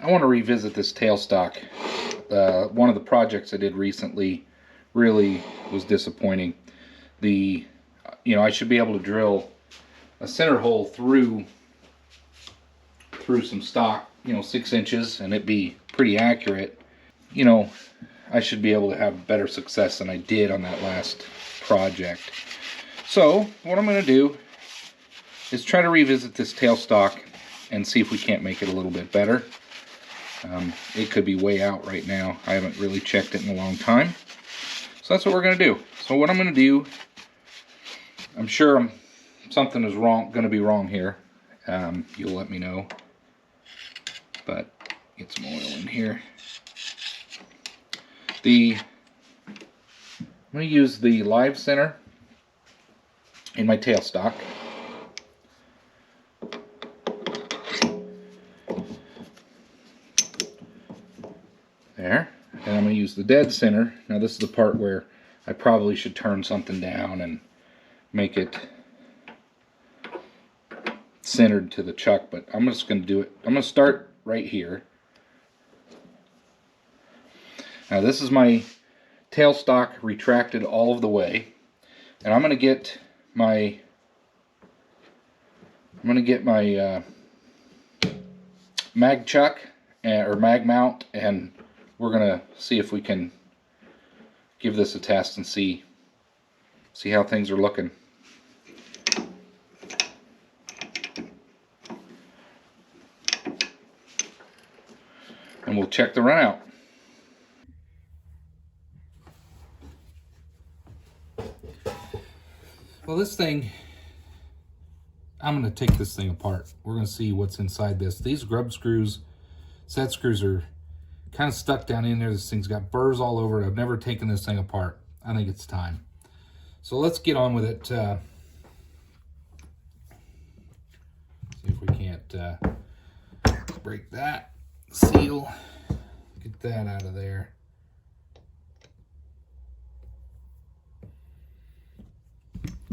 I want to revisit this tailstock. One of the projects I did recently really was disappointing. I should be able to drill a center hole through some stock, 6 inches, and it'd be pretty accurate. I should be able to have better success than I did on that last project. So what I'm going to do is try to revisit this tailstock and see if we can't make it a little bit better. It could be way out right now. I haven't really checked it in a long time. So that's what we're going to do. So what I'm going to do, I'm sure something is going to be wrong here. You'll let me know. But get some oil in here. I'm going to use the live center in my tailstock. There. And I'm going to use the dead center. Now this is the part where I probably should turn something down and make it centered to the chuck, but I'm just going to do it. I'm going to start right here. Now this is my tailstock retracted all of the way, and I'm going to get my mag chuck or mag mount, and we're going to see if we can give this a test and see how things are looking. And we'll check the run out. Well, this thing, I'm going to take this thing apart. We're going to see what's inside this. These grub screws, set screws, are kind of stuck down in there. This thing's got burrs all over it. I've never taken this thing apart. I think it's time. So let's get on with it. See if we can't break that seal. Get that out of there.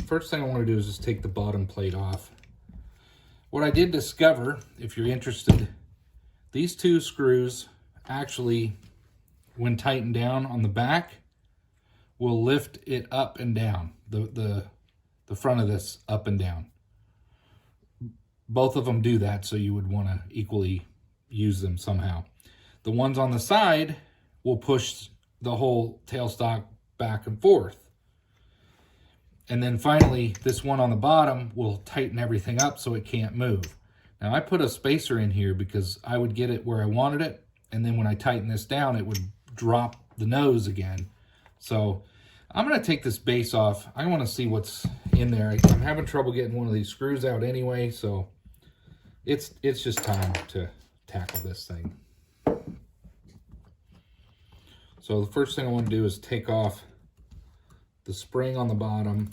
First thing I want to do is just take the bottom plate off. What I did discover, if you're interested, these two screws actually, when tightened down on the back, will lift it up and down, the front of this up and down. Both of them do that, so you would want to equally use them somehow. The ones on the side will push the whole tailstock back and forth. And then finally, this one on the bottom will tighten everything up so it can't move. Now I put a spacer in here because I would get it where I wanted it, and then when I tighten this down, it would drop the nose again. So I'm going to take this base off. I want to see what's in there. I'm having trouble getting one of these screws out anyway, so it's just time to tackle this thing. So the first thing I want to do is take off the spring on the bottom.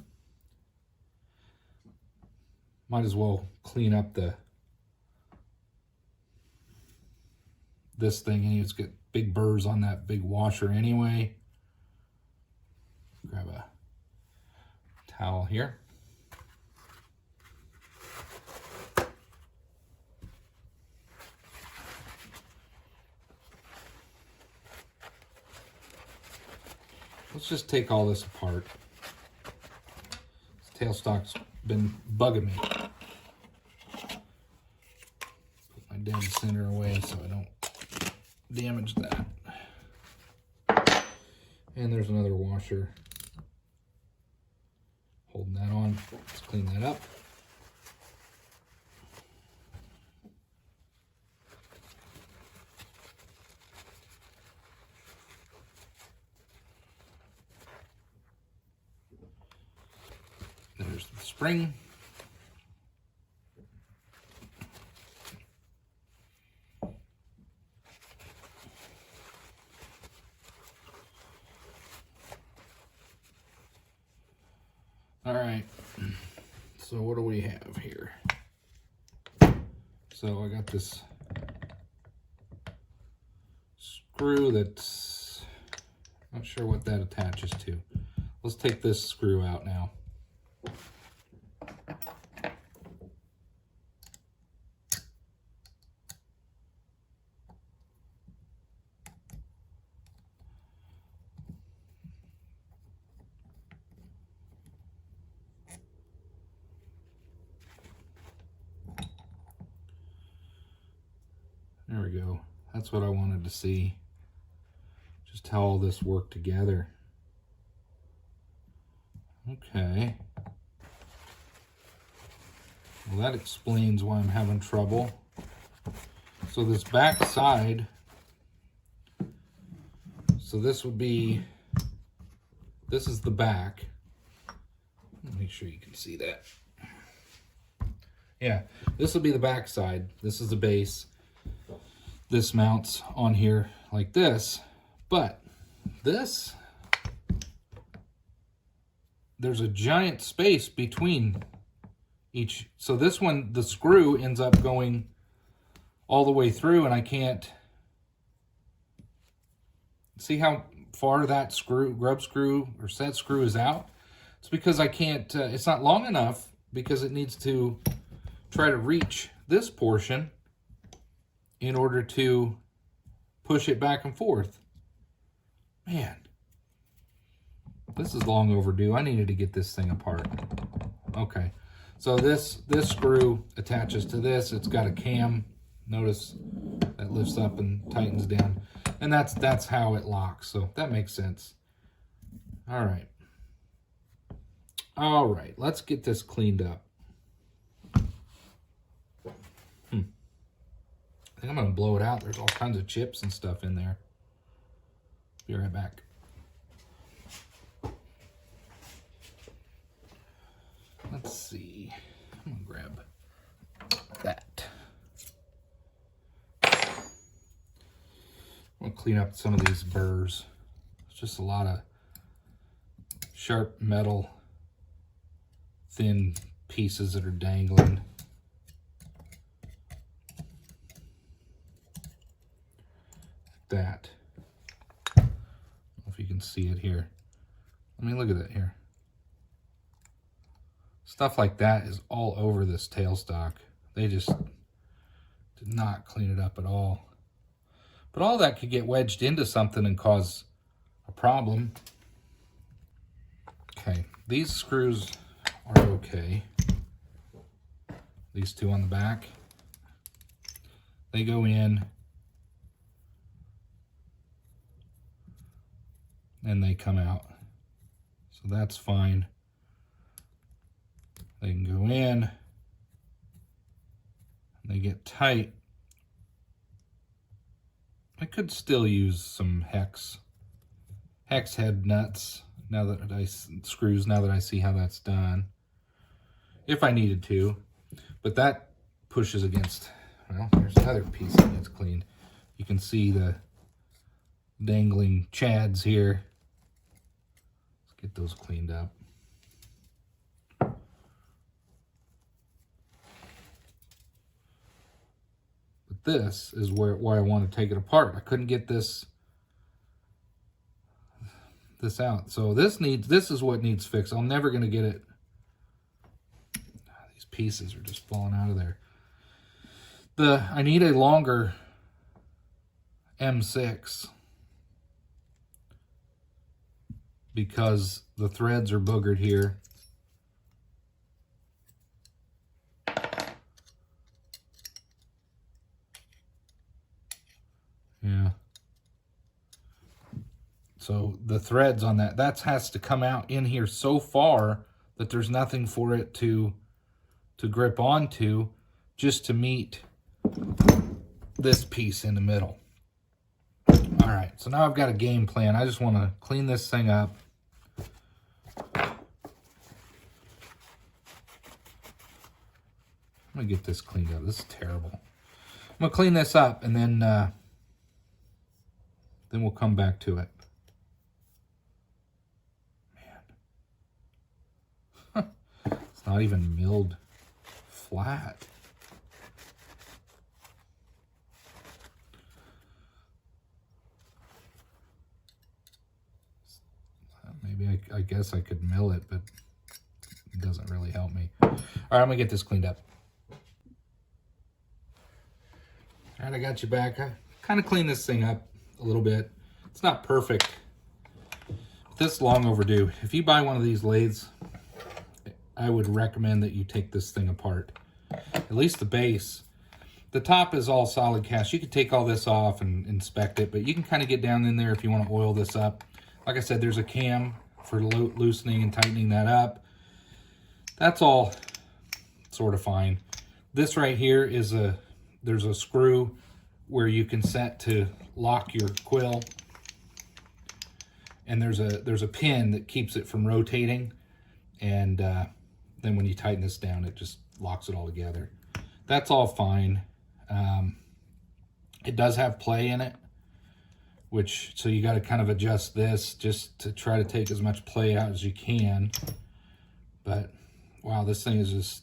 Might as well clean up this thing. And it's got big burrs on that big washer anyway. Grab a towel here. Let's just take all this apart. This tailstock's been bugging me. Put my dead center away so I don't damage that. And there's another washer holding that on. Let's clean that up. There's the spring. All right, so what do we have here? So I got this screw that's, not sure what that attaches to. Let's take this screw out now. we go. That's what I wanted to see. Just how all this worked together. Okay. Well, that explains why I'm having trouble. So this back side, so this would be, this is the back. Make sure you can see that. Yeah, this will be the back side. This is the base. This mounts on here like this. But this, there's a giant space between each. So this one, the screw ends up going all the way through, and I can't see how far that screw, grub screw or set screw is out. It's because I can't, it's not long enough because it needs to try to reach this portion in order to push it back and forth. Man, this is long overdue. I needed to get this thing apart. Okay, so this screw attaches to this. It's got a cam. Notice that lifts up and tightens down, and that's how it locks. So that makes sense. All right. All right, let's get this cleaned up. I think I'm gonna blow it out. There's all kinds of chips and stuff in there. Be right back. Let's see. I'm gonna grab that. I'm gonna clean up some of these burrs. It's just a lot of sharp metal, thin pieces that are dangling. That. I don't know if you can see it here. Let me look at it here. Stuff like that is all over this tailstock. They just did not clean it up at all. But all that could get wedged into something and cause a problem. Okay, these screws are okay. These two on the back, they go in and they come out. So that's fine. They can go in, they get tight. I could still use some hex head nuts now that screws now that I see how that's done, if I needed to. But that pushes against, well, there's another piece that gets cleaned. You can see the dangling chads here. Let's get those cleaned up. But this is why I want to take it apart. I couldn't get this out. So this is what needs fixed. I'm never going to get it. These pieces are just falling out of there. I need a longer M6 because the threads are boogered here. Yeah. So the threads on that has to come out in here so far that there's nothing for it to grip onto, just to meet this piece in the middle. All right, so now I've got a game plan. I just want to clean this thing up. I'm gonna get this cleaned up. This is terrible. I'm gonna clean this up, and then we'll come back to it. Man, it's not even milled flat. Maybe I guess I could mill it, but it doesn't really help me. All right, I'm gonna get this cleaned up. All right, I got you back. I kind of cleaned this thing up a little bit. It's not perfect. This is long overdue. If you buy one of these lathes, I would recommend that you take this thing apart. At least the base. The top is all solid cast. You could take all this off and inspect it, but you can kind of get down in there if you want to oil this up. Like I said, there's a cam for loosening and tightening that up. That's all sort of fine. This right here is there's a screw where you can set to lock your quill, and there's a pin that keeps it from rotating, and then when you tighten this down, it just locks it all together. That's all fine. It does have play in it, so you got to kind of adjust this just to try to take as much play out as you can. But wow, this thing is just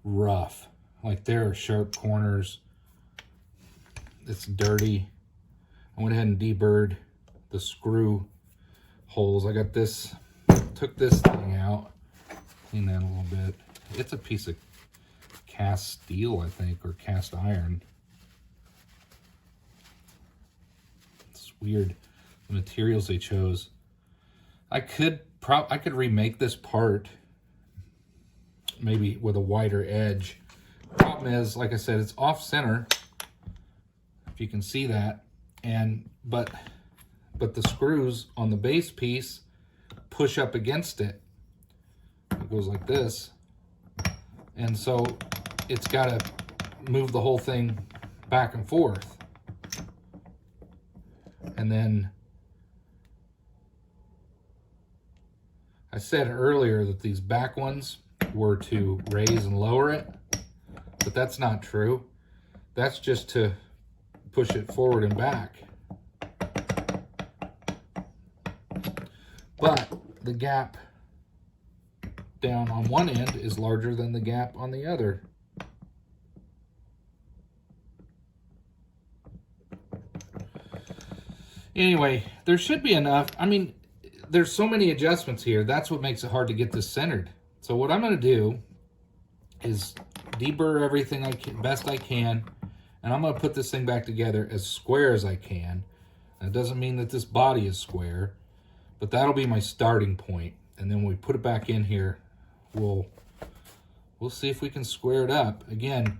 rough. Like, there are sharp corners. It's dirty. I went ahead and deburred the screw holes. I got this, took this thing out, clean that a little bit. It's a piece of cast steel, I think, or cast iron. It's weird, the materials they chose. I could remake this part maybe with a wider edge. Problem is, like I said, it's off center, if you can see that, but the screws on the base piece push up against it. It goes like this, and so it's got to move the whole thing back and forth. And then I said earlier that these back ones were to raise and lower it, but that's not true. That's just to push it forward and back. But the gap down on one end is larger than the gap on the other. Anyway, there should be enough. I mean, there's so many adjustments here. That's what makes it hard to get this centered. So what I'm going to do is deburr everything best I can, and I'm going to put this thing back together as square as I can. That doesn't mean that this body is square, but that'll be my starting point. And then when we put it back in here, we'll see if we can square it up. Again,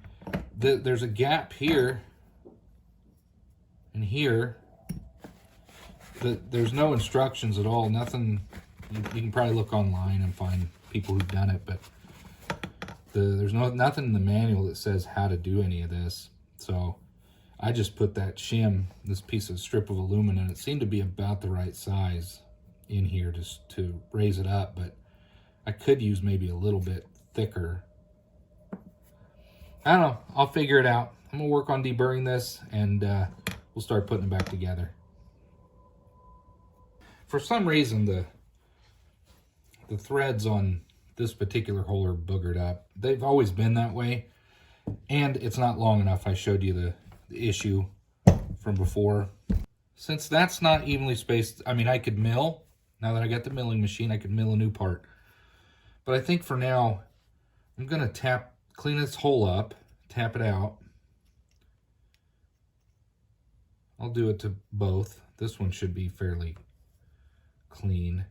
there's a gap here and here. There's no instructions at all. Nothing. You can probably look online and find people who've done it, but there's nothing in the manual that says how to do any of this. So I just put that shim, this piece of strip of aluminum, it seemed to be about the right size in here just to raise it up, but I could use maybe a little bit thicker. I don't know. I'll figure it out. I'm gonna work on deburring this, and we'll start putting it back together. For some reason, the threads on this particular hole are boogered up. They've always been that way, and it's not long enough. I showed you the issue from before. Since that's not evenly spaced, I mean, I could mill. Now that I got the milling machine, I could mill a new part. But I think for now, I'm gonna clean this hole up, tap it out. I'll do it to both. This one should be fairly clean.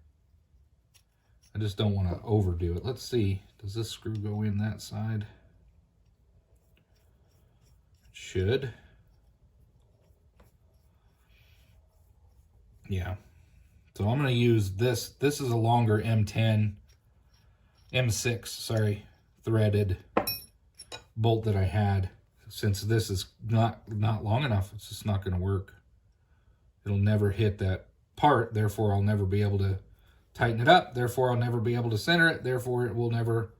I just don't want to overdo it. Let's see, does this screw go in that side? It should. Yeah. So I'm going to use this. This is a longer M6, sorry, threaded bolt that I had. Since this is not long enough, it's just not going to work. It'll never hit that part, therefore I'll never be able to tighten it up, therefore I'll never be able to center it, therefore it will never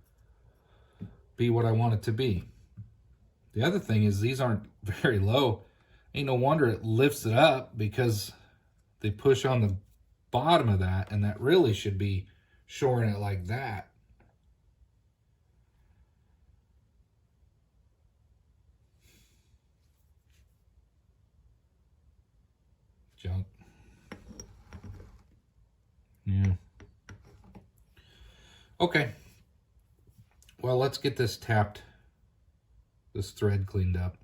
be what I want it to be. The other thing is these aren't very low. Ain't no wonder it lifts it up, because they push on the bottom of that, and that really should be shoring it like that. Junk. Yeah. Okay. Well, let's get this tapped, this thread cleaned up.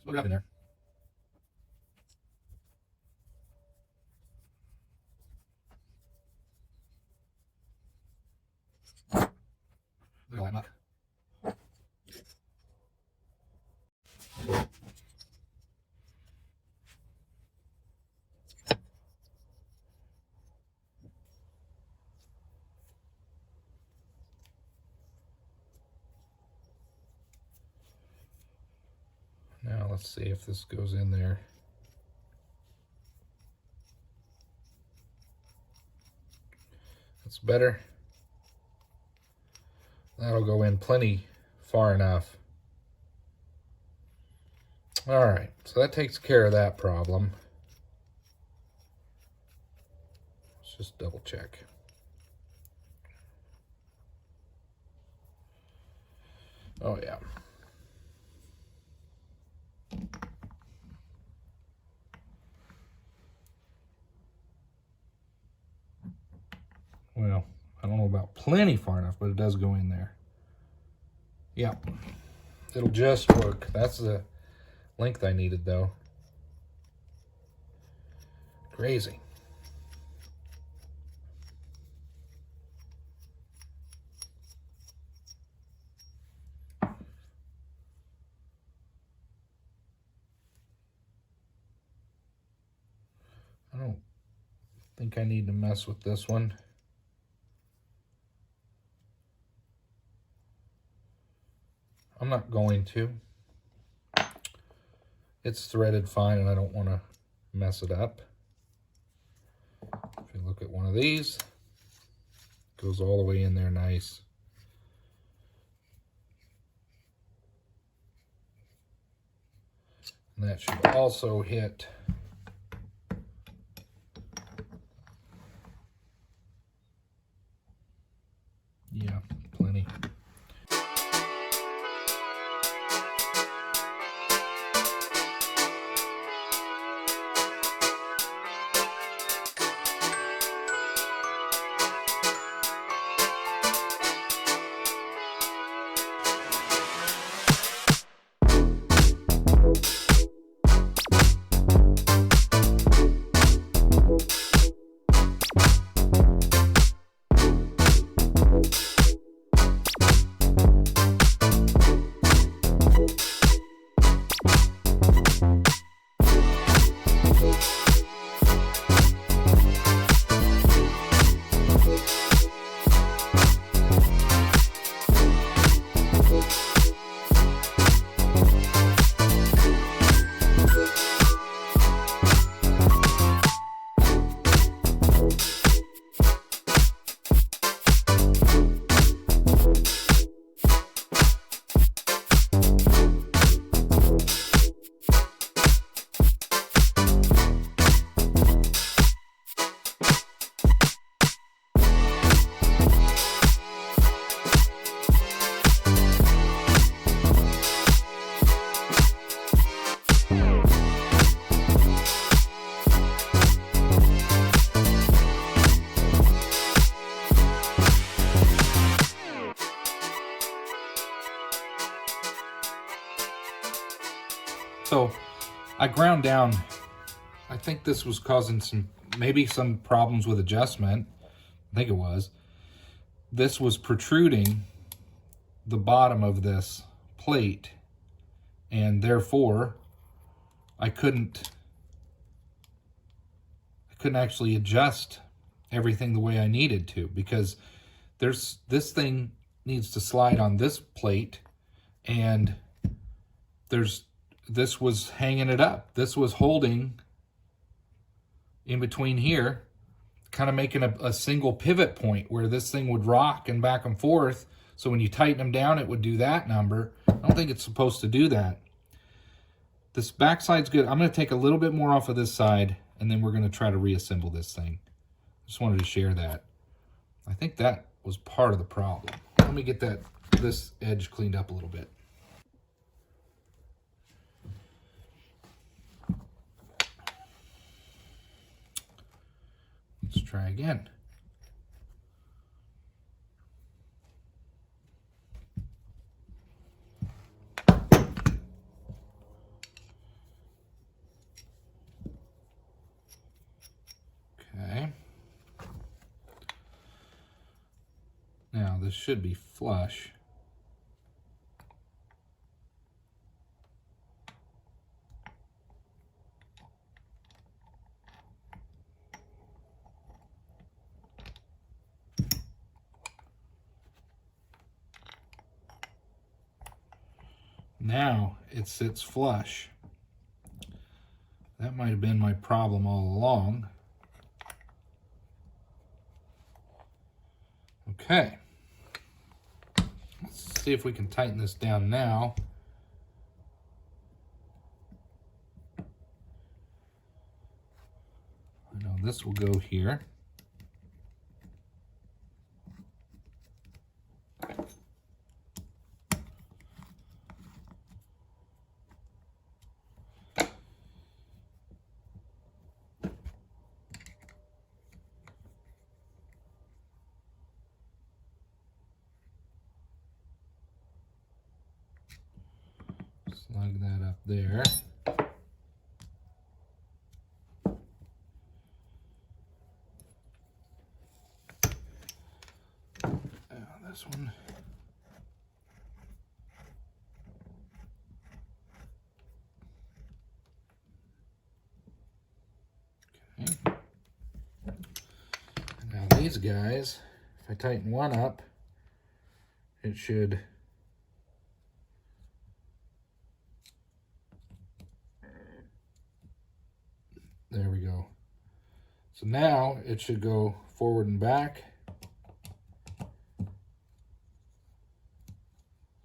Put it up in there. Look at all that muck. Now let's see if this goes in there. That's better. That'll go in plenty far enough. All right, so that takes care of that problem. Let's just double check. Oh yeah. Well, I don't know about plenty far enough, but it does go in there. Yeah, it'll just work. That's the length I needed though. Crazy. I don't think I need to mess with this one. I'm not going to. It's threaded fine and I don't want to mess it up. If you look at one of these, it goes all the way in there nice. And that should also hit plenty. So I ground down, I think this was causing maybe some problems with adjustment. I think it was. This was protruding the bottom of this plate, and therefore I couldn't actually adjust everything the way I needed to, because this thing needs to slide on this plate, and this was hanging it up. This was holding in between here, kind of making a single pivot point where this thing would rock and back and forth. So when you tighten them down, it would do that number. I don't think it's supposed to do that. This back side's good. I'm going to take a little bit more off of this side, and then we're going to try to reassemble this thing. Just wanted to share that. I think that was part of the problem. Let me get this edge cleaned up a little bit. Let's try again. this should be flush. Now it sits flush. That might have been my problem all along. Okay. Let's see if we can tighten this down now. I know this will go here. Slug that up there. This one. Okay. Now these guys, if I tighten one up, it should there we go. So now it should go forward and back.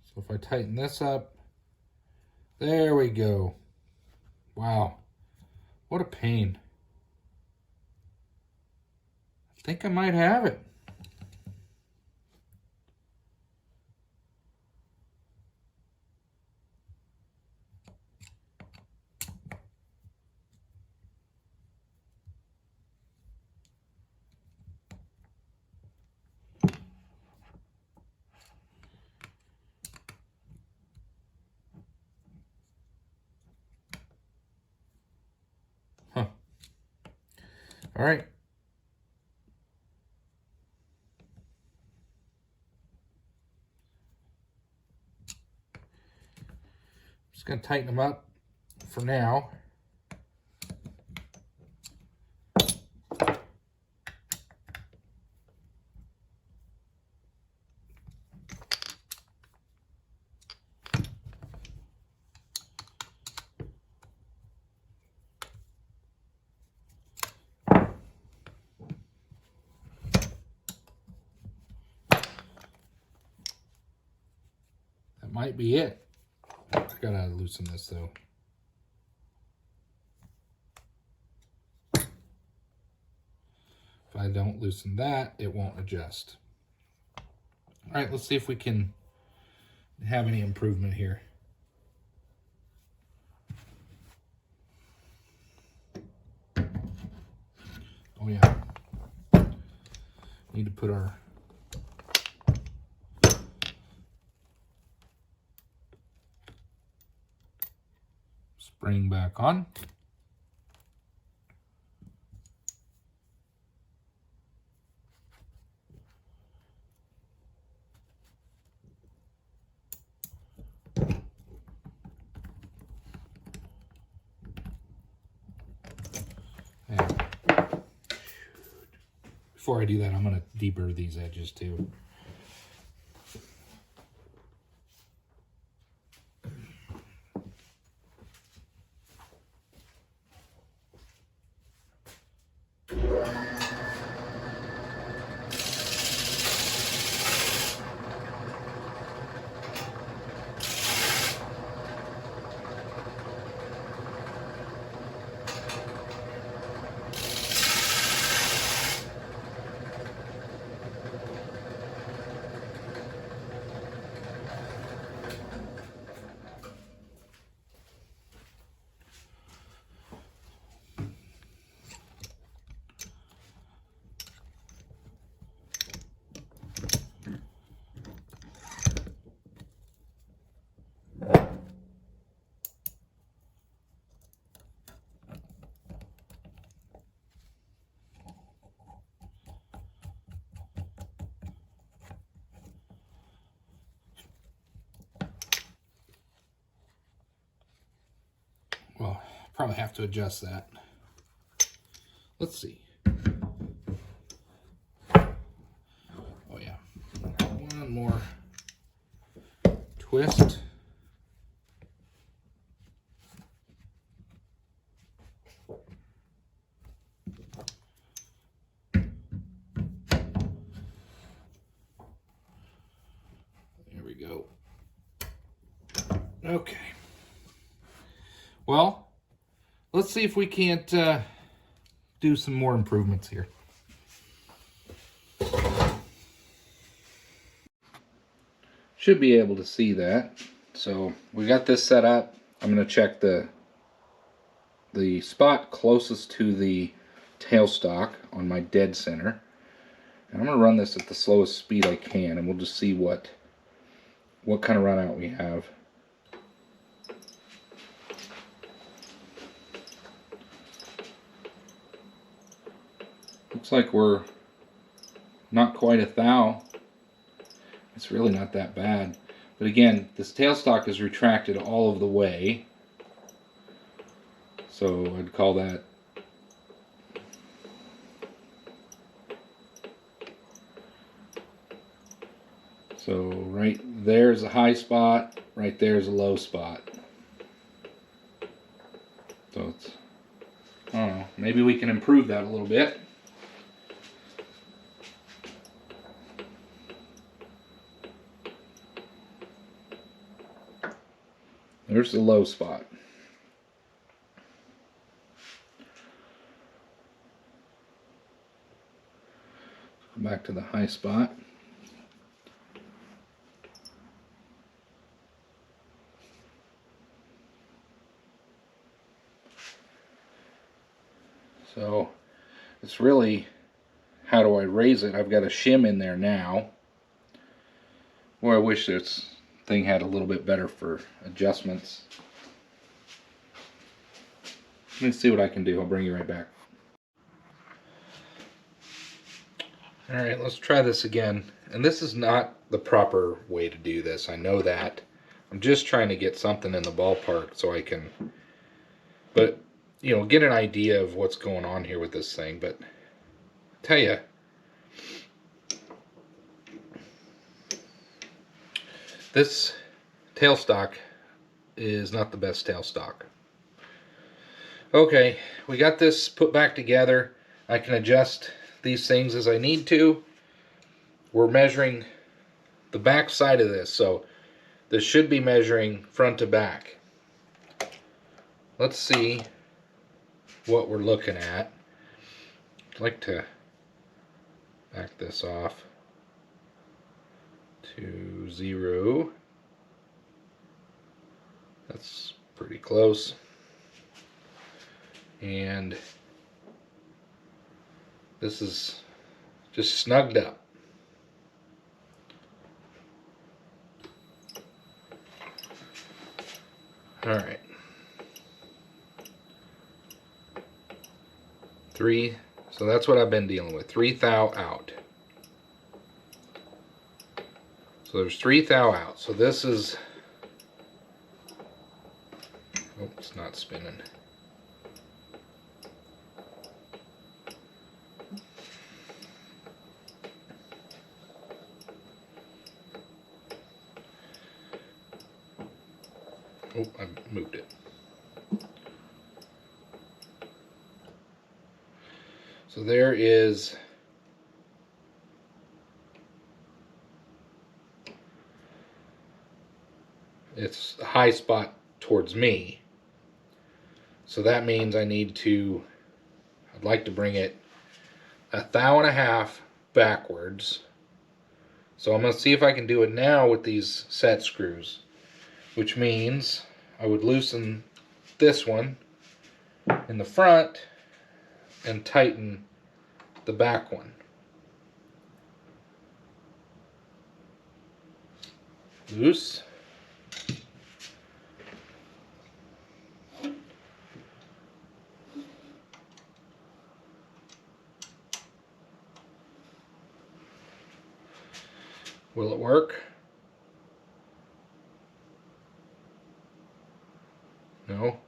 So if I tighten this up, there we go. Wow, what a pain. I think I might have it. Huh. All right. Just going to tighten them up for now. That might be it. I gotta loosen this though. If I don't loosen that, it won't adjust. All right, let's see if we can have any improvement here. Oh yeah. Need to put our spring back on. And before I do that, I'm going to deburr these edges too. Probably have to adjust that. Let's see. Oh yeah, one more twist. There we go. Okay. Well, let's see if we can't do some more improvements here. Should be able to see that. So we got this set up. I'm going to check the spot closest to the tailstock on my dead center. And I'm going to run this at the slowest speed I can, and we'll just see what kind of run out we have. Looks like we're not quite a thou. It's really not that bad. But again, this tailstock is retracted all of the way. So I'd call that so right there's a high spot, right there's a low spot. So it's, I don't know, maybe we can improve that a little bit. There's the low spot. Come back to the high spot. So it's really, how do I raise it? I've got a shim in there now. Boy, I wish this thing had a little bit better for adjustments. Let me see what I can do. I'll bring you right back. Alright, let's try this again. And this is not the proper way to do this. I know that. I'm just trying to get something in the ballpark so I can, but, you know, get an idea of what's going on here with this thing. But I tell you, this tailstock is not the best tailstock. Okay, we got this put back together. I can adjust these things as I need to. We're measuring the back side of this, so this should be measuring front to back. Let's see what we're looking at. I'd like to back this off to 0. That's pretty close. And this is just snugged up. All right. 3, so that's what I've been dealing with. 3 thou out. So there's 3 thou out. So this is, oh, it's not spinning. Oh, I moved it. So there is it's a high spot towards me. So that means I need to, I'd like to bring it 1.5 thou backwards. So I'm going to see if I can do it now with these set screws, which means I would loosen this one in the front and tighten the back one. Loose. Will it work? No.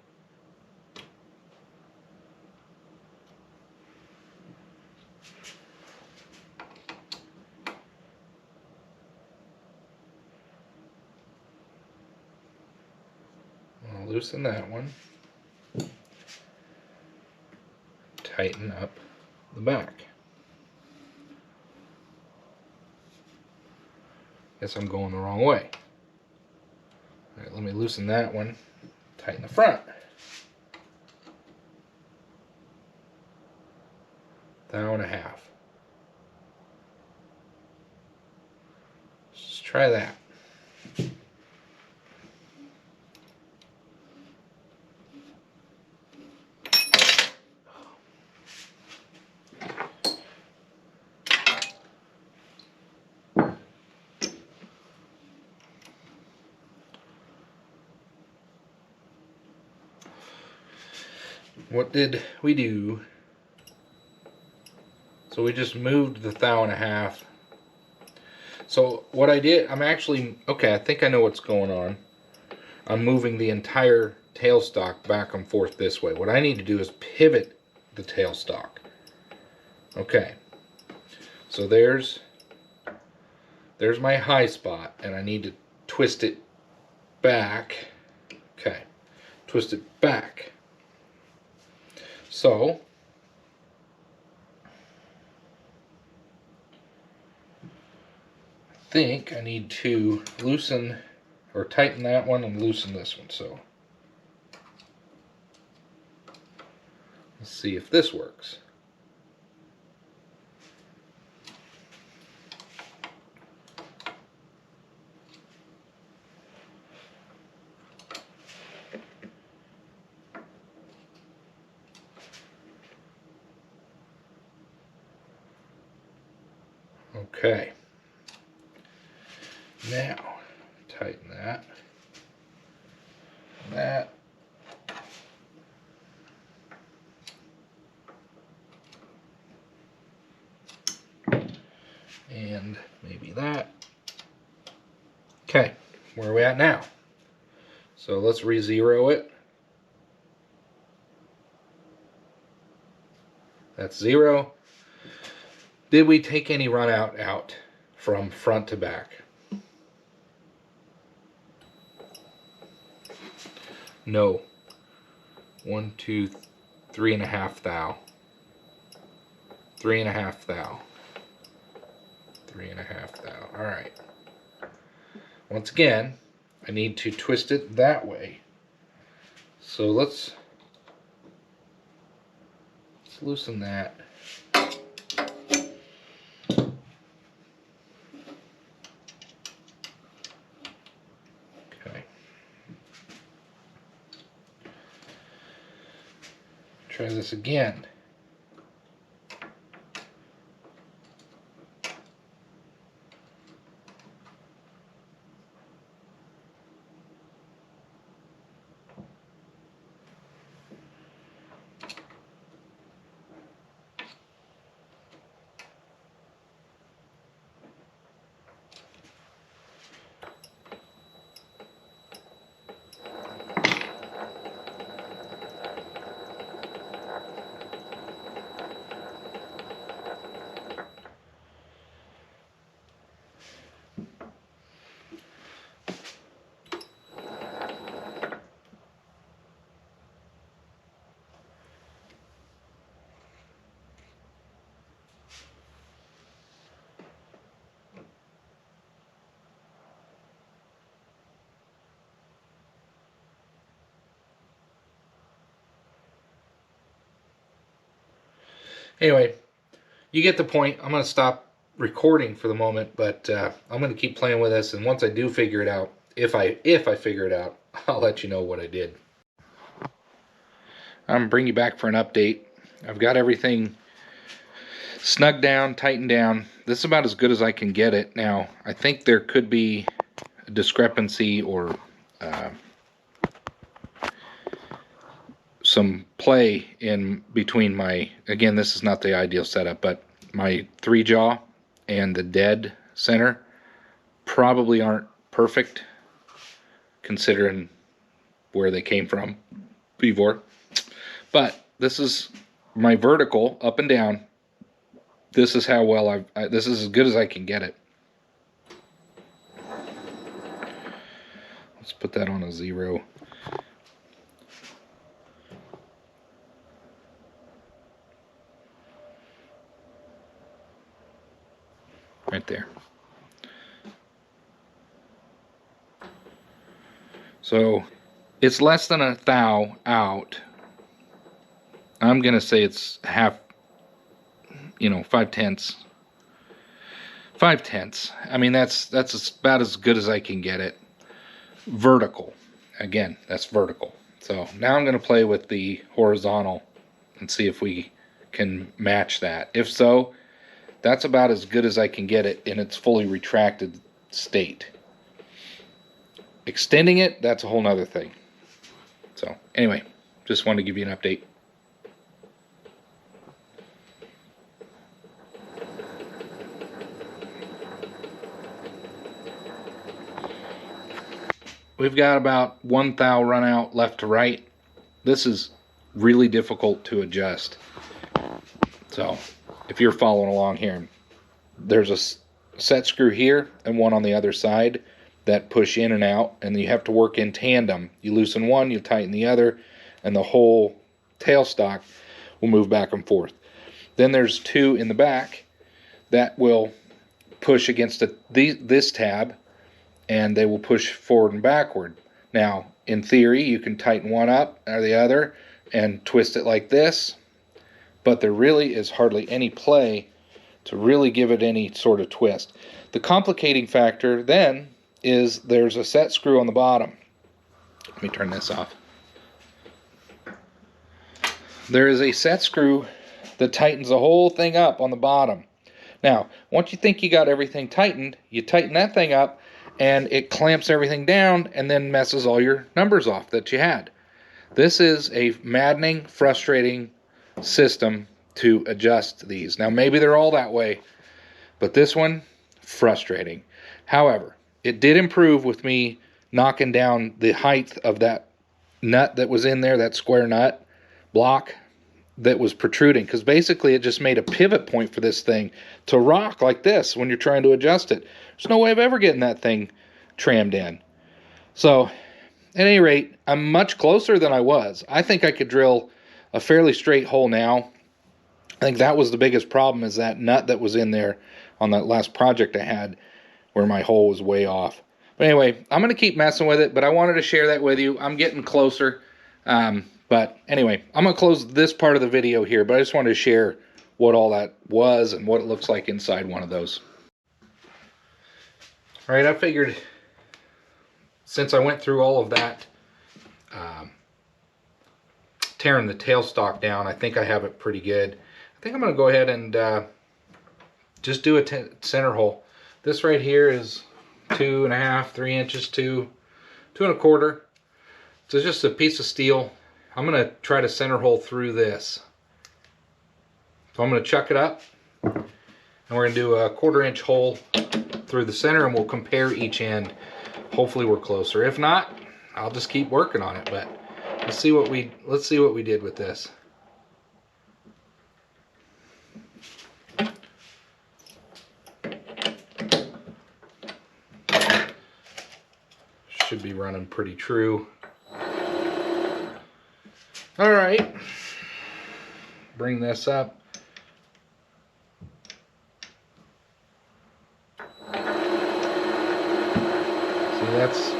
loosen that one. Tighten up the back. Guess I'm going the wrong way. Alright, let me loosen that one. Tighten the front. Thou and a half. Let's try that. What did we do? So we just moved the thou and a half. So what I did, I'm actually, okay, I think I know what's going on. I'm moving the entire tailstock back and forth this way. What I need to do is pivot the tailstock. Okay, so there's my high spot, and I need to twist it back. Okay, twist it back. So I think I need to loosen or tighten that one and loosen this one. So let's see if this works. Okay, now tighten that, and maybe that. Okay, where are we at now? So let's re-zero it. That's 0. Did we take any run out from front to back? No. 1, 2, 3.5 thou. 3.5 thou. 3.5 thou. Alright. Once again, I need to twist it that way. So let's loosen that. Okay. Try this again. Anyway, you get the point. I'm going to stop recording for the moment, but I'm going to keep playing with this, and once I do figure it out, if I figure it out, I'll let you know what I did. I'm going to bring you back for an update. I've got everything snugged down, tightened down. This is about as good as I can get it. Now, I think there could be a discrepancy or some play in between my, again, this is not the ideal setup, but my 3-jaw and the dead center probably aren't perfect considering where they came from before. But this is my vertical up and down. This is how well this is as good as I can get it. Let's put that on a 0. right there. So it's less than a thou out. I'm gonna say it's half, 5/10. 5/10. I mean, that's about as good as I can get it. Vertical. Again, that's vertical. So now I'm gonna play with the horizontal and see if we can match that. If so, that's about as good as I can get it in its fully retracted state. Extending it, that's a whole nother thing. So anyway, just wanted to give you an update. We've got about 1 thou run out left to right. This is really difficult to adjust. So if you're following along here, there's a set screw here and one on the other side that push in and out, and you have to work in tandem. You loosen one, you tighten the other, and the whole tailstock will move back and forth. Then there's two in the back that will push against this tab, and they will push forward and backward. Now, in theory, you can tighten one up or the other and twist it like this, but there really is hardly any play to really give it any sort of twist. The complicating factor then is there's a set screw on the bottom. Let me turn this off. There is a set screw that tightens the whole thing up on the bottom. Now, once you think you got everything tightened, you tighten that thing up, and it clamps everything down and then messes all your numbers off that you had. This is a maddening, frustrating system to adjust these. Now, maybe they're all that way, but this one, frustrating. However, it did improve with me knocking down the height of that nut that was in there, that square nut block that was protruding, because basically it just made a pivot point for this thing to rock like this when you're trying to adjust it. There's no way of ever getting that thing trammed in. So at any rate, I'm much closer than I was. I think I could drill a fairly straight hole now. I think that was the biggest problem, is that nut that was in there on that last project I had where my hole was way off. But anyway, I'm going to keep messing with it, but I wanted to share that with you. I'm getting closer. But anyway, I'm going to close this part of the video here, but I just wanted to share what all that was and what it looks like inside one of those. All right, I figured since I went through all of that, tearing the tailstock down, I think I have it pretty good. I think I'm going to go ahead and just do a center hole. This right here is 2.5, 3 inches to 2.25. So just a piece of steel. I'm going to try to center hole through this. So I'm going to chuck it up, and we're going to do a 1/4 inch hole through the center, and we'll compare each end. Hopefully we're closer. If not, I'll just keep working on it. But let's see what we did with this. Should be running pretty true. All right, bring this up. See, that's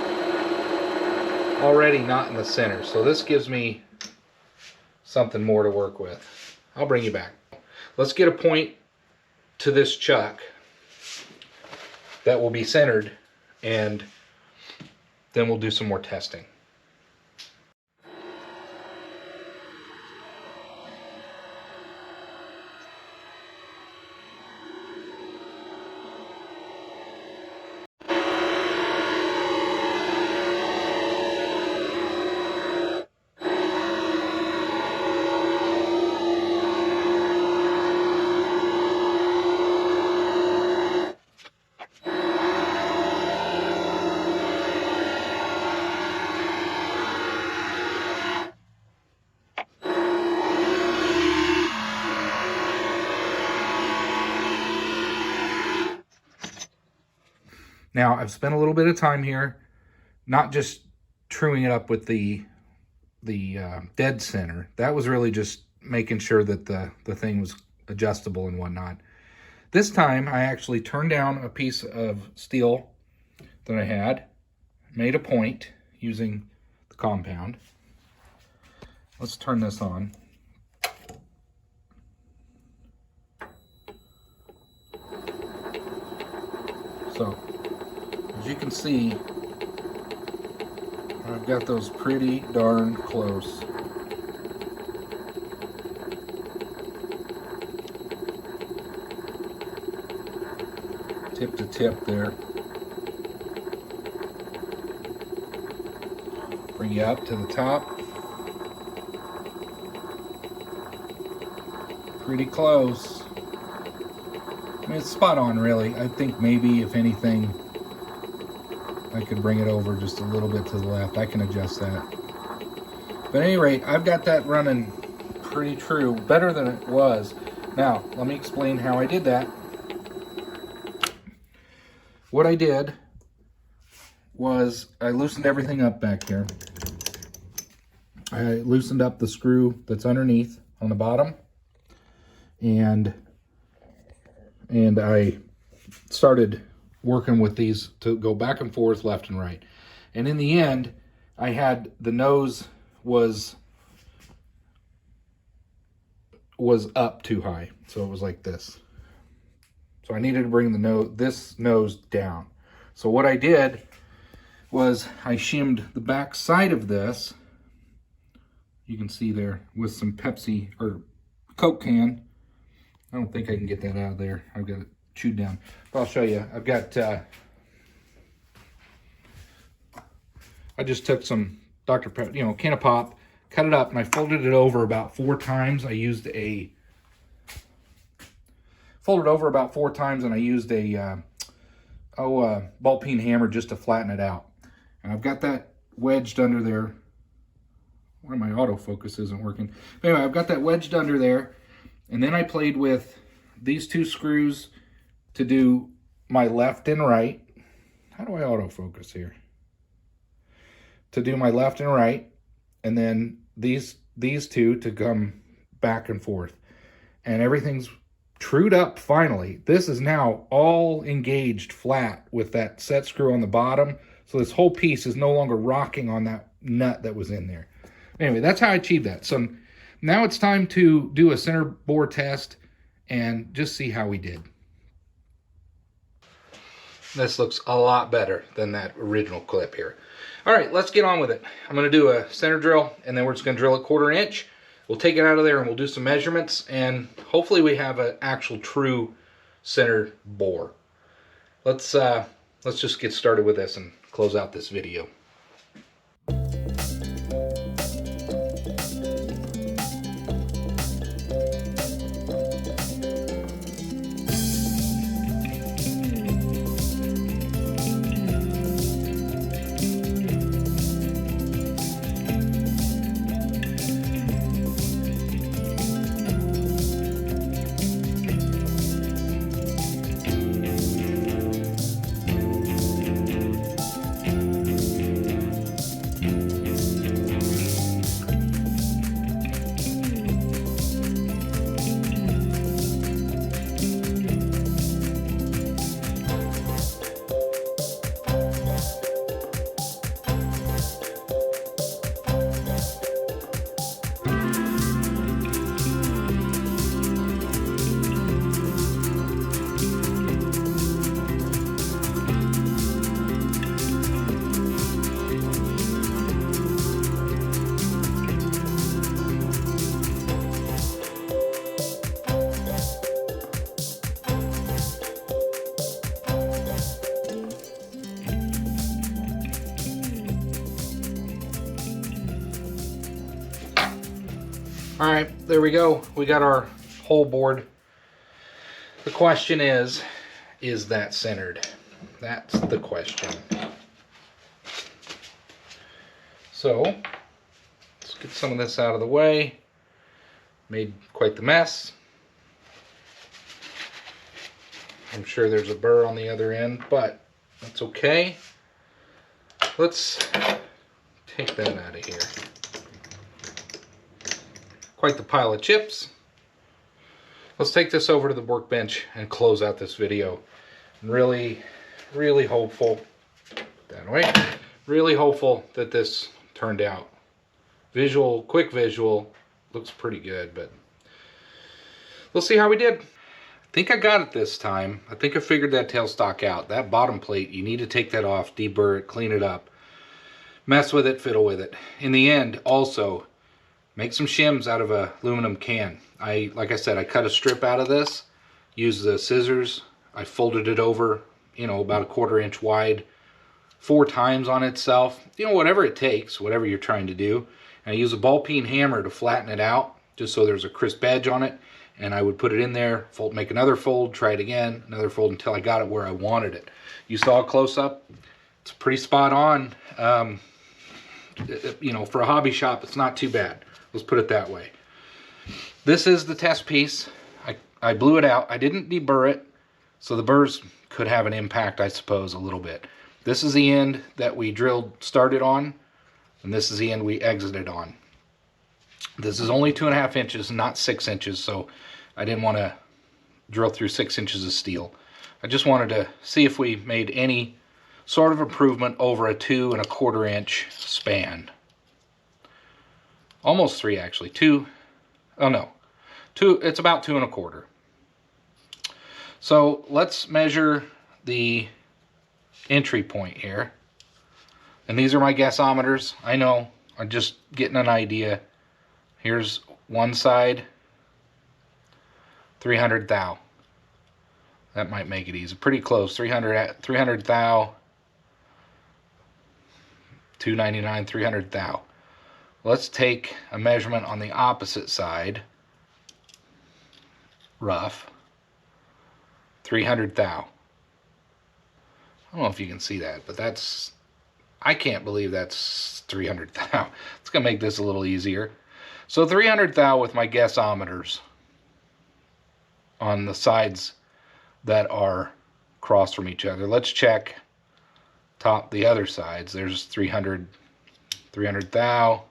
already not in the center, so this gives me something more to work with. I'll bring you back. Let's get a point to this chuck that will be centered, and then we'll do some more testing. Now, I've spent a little bit of time here, not just truing it up with the dead center. That was really just making sure that the thing was adjustable and whatnot. This time I actually turned down a piece of steel that I had, made a point using the compound. Let's turn this on. So, as you can see, I've got those pretty darn close. Tip to tip there. Bring you up to the top. Pretty close. I mean, it's spot on, really. I think maybe, if anything, I could bring it over just a little bit to the left. I can adjust that. But at any rate, I've got that running pretty true, better than it was. Now, let me explain how I did that. What I did was I loosened everything up back here. I loosened up the screw that's underneath on the bottom, and I started working with these to go back and forth, left and right. And in the end, I had the nose was up too high, so it was like this. So I needed to bring this nose down. So what I did was I shimmed the back side of this. You can see there with some Pepsi or Coke can. I don't think I can get that out of there. I've got it chewed down. But I'll show you. I've got, I just took some Dr. Pepper, you know, can of pop, cut it up, and I folded it over about 4 times. I used a, folded over about 4 times, and I used a, ball peen hammer just to flatten it out. And I've got that wedged under there. Why my autofocus isn't working. But anyway, I've got that wedged under there. And then I played with these 2 screws to do my left and right. How do I autofocus here? To do my left and right. And then these 2 to come back and forth. And everything's trued up finally. This is now all engaged flat with that set screw on the bottom. So this whole piece is no longer rocking on that nut that was in there. Anyway, that's how I achieved that. So now it's time to do a center bore test and just see how we did. This looks a lot better than that original clip here. All right, let's get on with it. I'm going to do a center drill, and then we're just going to drill a 1/4 inch. We'll take it out of there and we'll do some measurements, and hopefully we have an actual true center bore. Let's just get started with this and close out this video. All right, there we go. We got our hole bored. The question is that centered? That's the question. So let's get some of this out of the way. Made quite the mess. I'm sure there's a burr on the other end, but that's okay. Let's take that out of here. Quite the pile of chips. Let's take this over to the workbench and close out this video. I'm really hopeful, that way, really hopeful that this turned out. Quick visual, looks pretty good, but we'll see how we did. I think I got it this time. I think I figured that tailstock out. That bottom plate, you need to take that off, deburr it, clean it up, mess with it, fiddle with it. In the end, also, make some shims out of a aluminum can. Like I said, I cut a strip out of this, used the scissors, I folded it over, you know, about a 1/4 inch wide, 4 times on itself, you know, whatever it takes, whatever you're trying to do. And I use a ball peen hammer to flatten it out, just so there's a crisp edge on it. And I would put it in there, fold, make another fold, try it again, another fold until I got it where I wanted it. You saw a close up, it's pretty spot on. You know, for a hobby shop, it's not too bad. Let's put it that way. This is the test piece. I blew it out. I didn't deburr it, so the burrs could have an impact, I suppose, a little bit. This is the end that we started on, and this is the end we exited on. This is only 2.5 inches, not 6 inches, so I didn't want to drill through 6 inches of steel. I just wanted to see if we made any sort of improvement over a 2 1/4 inch span. Almost 3 actually. 2, oh no, 2, it's about 2 1/4. So let's measure the entry point here. And these are my guessometers. I know, I'm just getting an idea. Here's one side, 300 thou. That might make it easy. Pretty close. 300 thou, 299, 300 thou. Let's take a measurement on the opposite side. Rough. 300 thou. I don't know if you can see that, but that's, I can't believe that's 300 thou. It's going to make this a little easier. So 300 thou with my guessometers on the sides that are across from each other. Let's check the other sides. There's 300 thou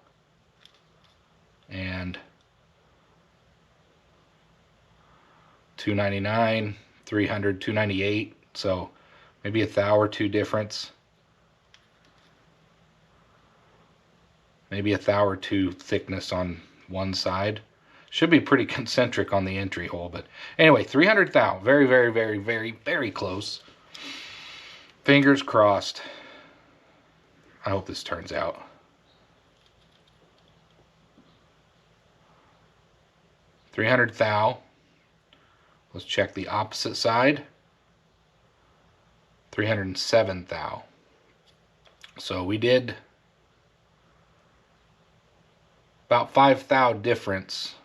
and 299, 300, 298. So maybe a thou or 2 difference. Maybe a thou or 2 thickness on one side. Should be pretty concentric on the entry hole, but anyway, 300 thou. Very, very, very, very, very close. Fingers crossed. I hope this turns out. .300 thou. Let's check the opposite side. 307 thou. So we did about 5 thou difference.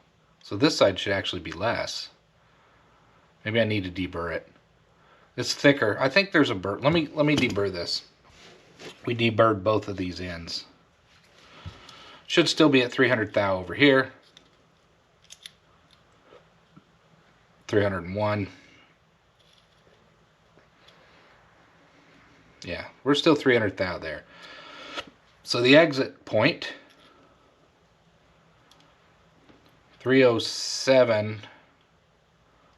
So this side should actually be less. Maybe I need to deburr it. It's thicker. I think there's a burr. Let me deburr this. We deburred both of these ends. Should still be at 300 thou over here. 301. Yeah, we're still 300 thou there. So the exit point, 307.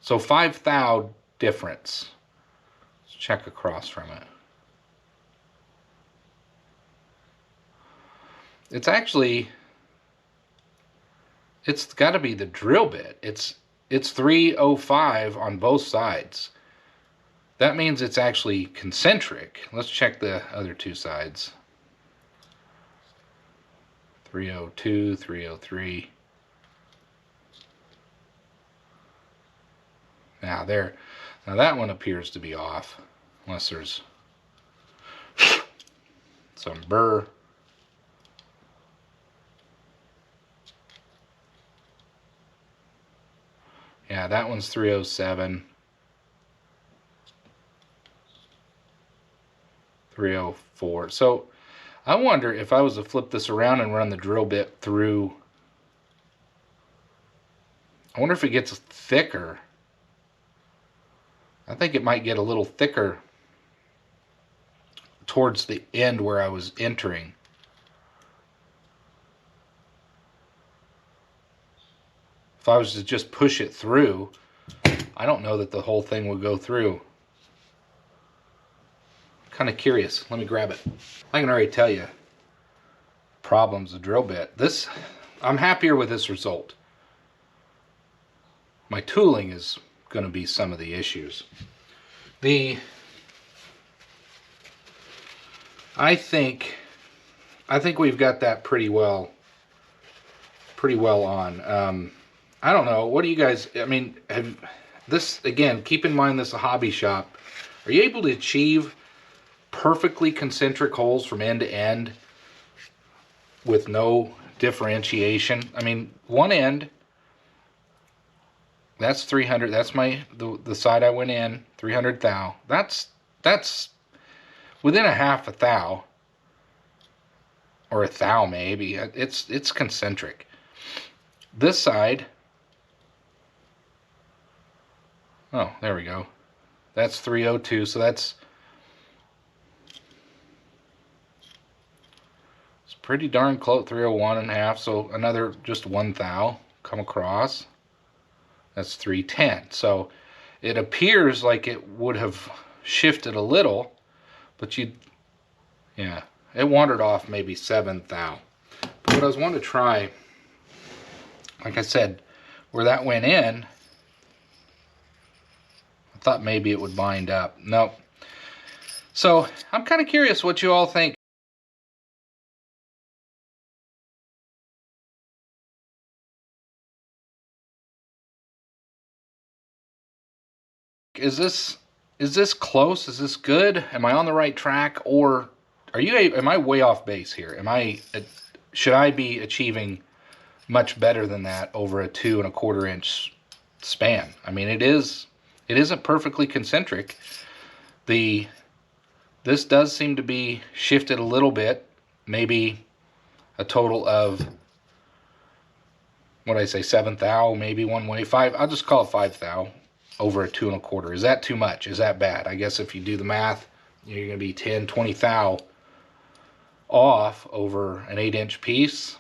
So 5 thou difference. Let's check across from it. It's actually, it's got to be the drill bit. It's 305 on both sides. That means it's actually concentric. Let's check the other 2 sides. 302, 303. Now that one appears to be off, unless there's some burr. Yeah, that one's 307. 304. So I wonder if I was to flip this around and run the drill bit through, I wonder if it gets thicker. I think it might get a little thicker towards the end where I was entering. If I was to just push it through, I don't know that the whole thing would go through. Kind of curious. Let me grab it. I can already tell you problems with drill bit. This, I'm happier with this result. My tooling is going to be some of the issues. I think we've got that pretty well on. I don't know. What do you guys, I mean, have this, again, keep in mind this is a hobby shop. Are you able to achieve perfectly concentric holes from end to end with no differentiation? I mean, one end, that's 300. That's the side I went in, 300 thou. That's within a half a thou, or a thou maybe. It's concentric. This side, oh, there we go. That's 302. So it's pretty darn close. 301 and a half. So another just 1 thou come across. That's 310. So it appears like it would have shifted a little, but yeah, it wandered off maybe 7 thou. But what I was wanting to try, like I said, where that went in, I thought maybe it would bind up. Nope. So I'm kind of curious what you all think. Is this close? Is this good? Am I on the right track, or am I way off base here? Should I be achieving much better than that over a 2 1/4 inch span? I mean, it isn't perfectly concentric. This does seem to be shifted a little bit, maybe a total of, what did I say, 7 thou, maybe one way, 5. I'll just call it 5 thou. Over a 2 1/4. Is that too much? Is that bad? I guess if you do the math, you're going to be 10, 20 thou off over an 8-inch piece.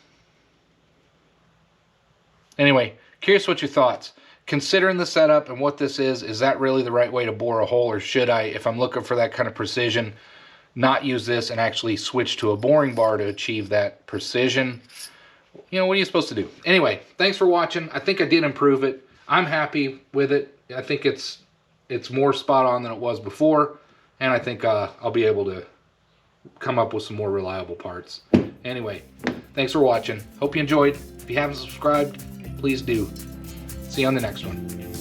Anyway, curious what your thoughts. Considering the setup and what this is that really the right way to bore a hole, or should I, if I'm looking for that kind of precision, not use this and actually switch to a boring bar to achieve that precision? You know, what are you supposed to do? Anyway, thanks for watching. I think I did improve it. I'm happy with it. I think it's more spot on than it was before, and I think I'll be able to come up with some more reliable parts. Anyway, thanks for watching. Hope you enjoyed. If you haven't subscribed, please do. See you on the next one.